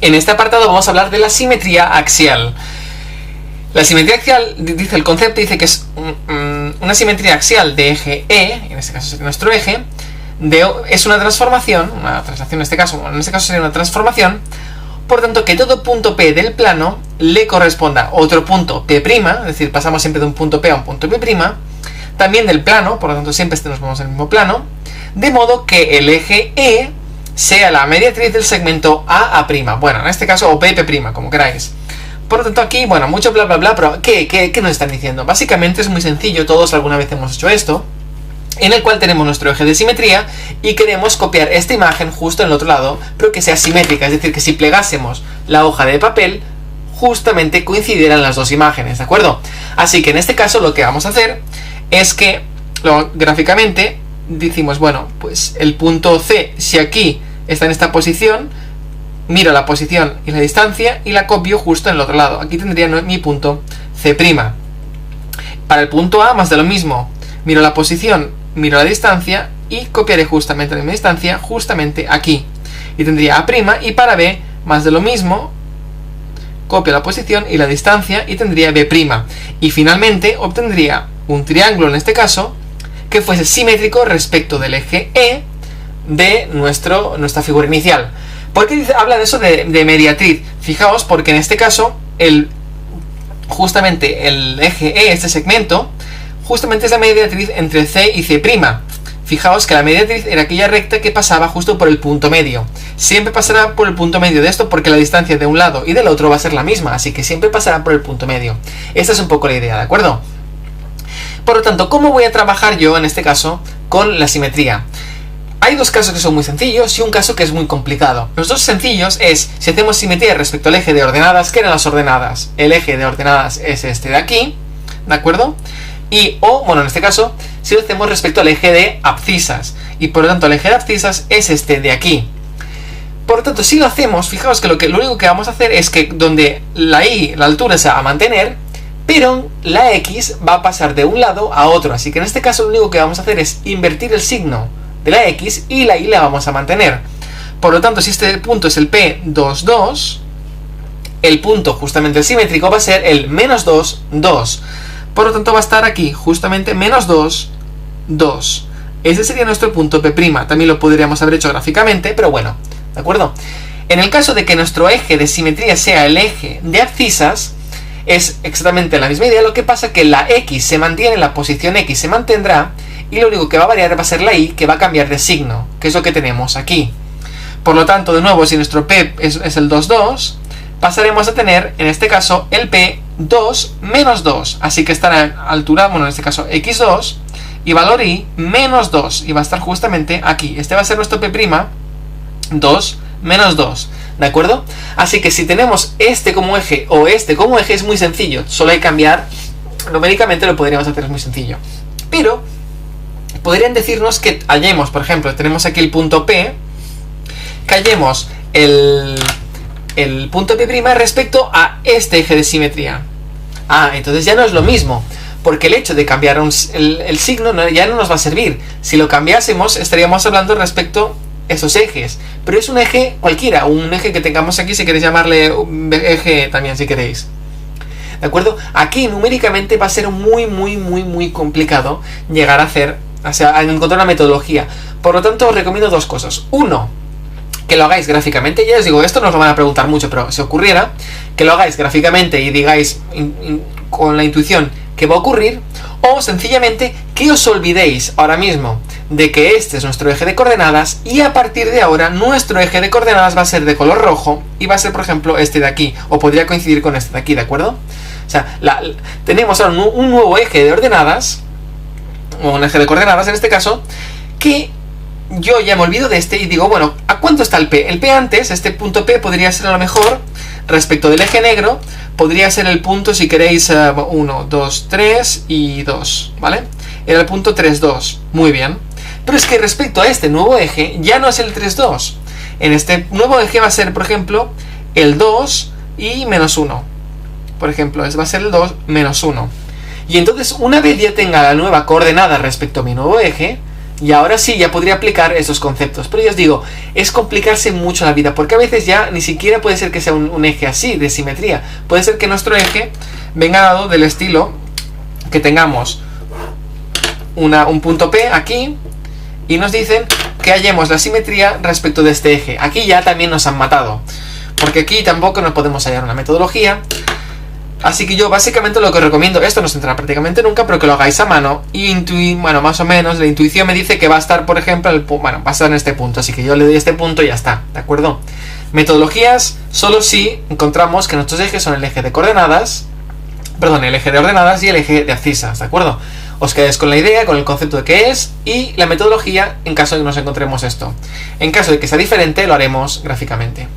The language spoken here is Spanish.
En este apartado vamos a hablar de la simetría axial. La simetría axial, dice el concepto, dice que es una simetría axial de eje E, en este caso sería nuestro eje, es una transformación, una traslación en este caso sería una transformación, por tanto que todo punto P del plano le corresponda otro punto P', es decir, pasamos siempre de un punto P a un punto P', también del plano, por lo tanto siempre nos movemos en el mismo plano, de modo que el eje E sea la mediatriz del segmento A', bueno, en este caso, o P', como queráis. Por lo tanto aquí, bueno, mucho bla bla bla, pero ¿qué nos están diciendo? Básicamente es muy sencillo, todos alguna vez hemos hecho esto, en el cual tenemos nuestro eje de simetría y queremos copiar esta imagen justo en el otro lado, pero que sea simétrica, es decir, que si plegásemos la hoja de papel, justamente coincidieran las dos imágenes, ¿de acuerdo? Así que en este caso lo que vamos a hacer es que, gráficamente, decimos, bueno, pues el punto C, si aquí está en esta posición, miro la posición y la distancia y la copio justo en el otro lado. Aquí tendría mi punto C'. Para el punto A, más de lo mismo. Miro la posición, miro la distancia y copiaré justamente la misma distancia justamente aquí. Y tendría A', y para B, más de lo mismo, copio la posición y la distancia y tendría B'. Y finalmente obtendría un triángulo, en este caso, que fuese simétrico respecto del eje E de nuestra figura inicial. ¿Por qué habla de eso de mediatriz? Fijaos, porque en este caso, justamente el eje E, este segmento, justamente es la mediatriz entre C y C'. Fijaos que la mediatriz era aquella recta que pasaba justo por el punto medio. Siempre pasará por el punto medio de esto porque la distancia de un lado y del otro va a ser la misma, así que siempre pasará por el punto medio. Esta es un poco la idea, ¿de acuerdo? Por lo tanto, ¿cómo voy a trabajar yo, en este caso, con la simetría? Hay dos casos que son muy sencillos y un caso que es muy complicado. Los dos sencillos es, si hacemos simetría respecto al eje de ordenadas, ¿qué eran las ordenadas? El eje de ordenadas es este de aquí, ¿de acuerdo? En este caso, si lo hacemos respecto al eje de abscisas, y por lo tanto el eje de abscisas es este de aquí. Por lo tanto, si lo hacemos, fijaos que lo único que vamos a hacer es que donde la y, la altura se va a mantener, pero la x va a pasar de un lado a otro, así que en este caso lo único que vamos a hacer es invertir el signo de la x y la y la vamos a mantener. Por lo tanto, si este punto es el P2,2, el punto justamente simétrico va a ser el -2, 2. Por lo tanto va a estar aquí justamente -2, 2. Ese sería nuestro punto P'. También lo podríamos haber hecho gráficamente, pero bueno, ¿de acuerdo? En el caso de que nuestro eje de simetría sea el eje de abscisas, es exactamente la misma idea, lo que pasa que la x se mantiene, la posición x se mantendrá, y lo único que va a variar va a ser la y, que va a cambiar de signo, que es lo que tenemos aquí. Por lo tanto, de nuevo, si nuestro P es el 2,2, pasaremos a tener, en este caso, el P2 menos 2. Así que estará a altura, en este caso, x2, y valor y menos 2. Y va a estar justamente aquí. Este va a ser nuestro P', 2 menos 2. ¿De acuerdo? Así que si tenemos este como eje o este como eje, es muy sencillo. Solo hay que cambiar. Numéricamente lo podríamos hacer, es muy sencillo. Pero podrían decirnos que hallemos, por ejemplo, tenemos aquí el punto P, que hallemos el punto P' respecto a este eje de simetría. Entonces ya no es lo mismo, porque el hecho de cambiar el signo ya no nos va a servir. Si lo cambiásemos, estaríamos hablando respecto a esos ejes, pero es un eje cualquiera, un eje que tengamos aquí, si queréis llamarle eje también, si queréis. ¿De acuerdo? Aquí numéricamente va a ser muy complicado llegar a hacer, a encontrar una metodología. Por lo tanto, os recomiendo dos cosas. Uno, que lo hagáis gráficamente. Ya os digo, esto no os lo van a preguntar mucho, pero si ocurriera, que lo hagáis gráficamente y digáis con la intuición que va a ocurrir, o sencillamente que os olvidéis ahora mismo de que este es nuestro eje de coordenadas y a partir de ahora nuestro eje de coordenadas va a ser de color rojo y va a ser, por ejemplo, este de aquí, o podría coincidir con este de aquí, ¿de acuerdo? O sea, tenemos ahora un nuevo eje de ordenadas, o un eje de coordenadas en este caso, que yo ya me olvido de este y digo, bueno, ¿a cuánto está el P? El P antes, este punto P podría ser a lo mejor, respecto del eje negro, podría ser el punto, si queréis, 1, 2, 3 y 2, ¿vale? Era el punto 3, 2, muy bien. Pero es que respecto a este nuevo eje, ya no es el 3, 2. En este nuevo eje va a ser, por ejemplo, el 2 y menos 1. Por ejemplo, va a ser el 2 menos 1. Y entonces, una vez ya tenga la nueva coordenada respecto a mi nuevo eje, Y ahora sí, ya podría aplicar esos conceptos. Pero ya os digo, es complicarse mucho la vida, porque a veces ya ni siquiera puede ser que sea un eje así, de simetría. Puede ser que nuestro eje venga dado del estilo que tengamos un punto P aquí, y nos dicen que hallemos la simetría respecto de este eje. Aquí ya también nos han matado, porque aquí tampoco nos podemos hallar una metodología. Así que yo básicamente lo que os recomiendo, esto no se entrará prácticamente nunca, pero que lo hagáis a mano y bueno, más o menos, la intuición me dice que va a estar, por ejemplo, va a estar en este punto, así que yo le doy este punto y ya está, ¿de acuerdo? Metodologías solo si encontramos que nuestros ejes son el eje de coordenadas, perdón, el eje de ordenadas y el eje de abscisas, ¿de acuerdo? Os quedáis con la idea, con el concepto de qué es y la metodología en caso de que nos encontremos esto. En caso de que sea diferente, lo haremos gráficamente.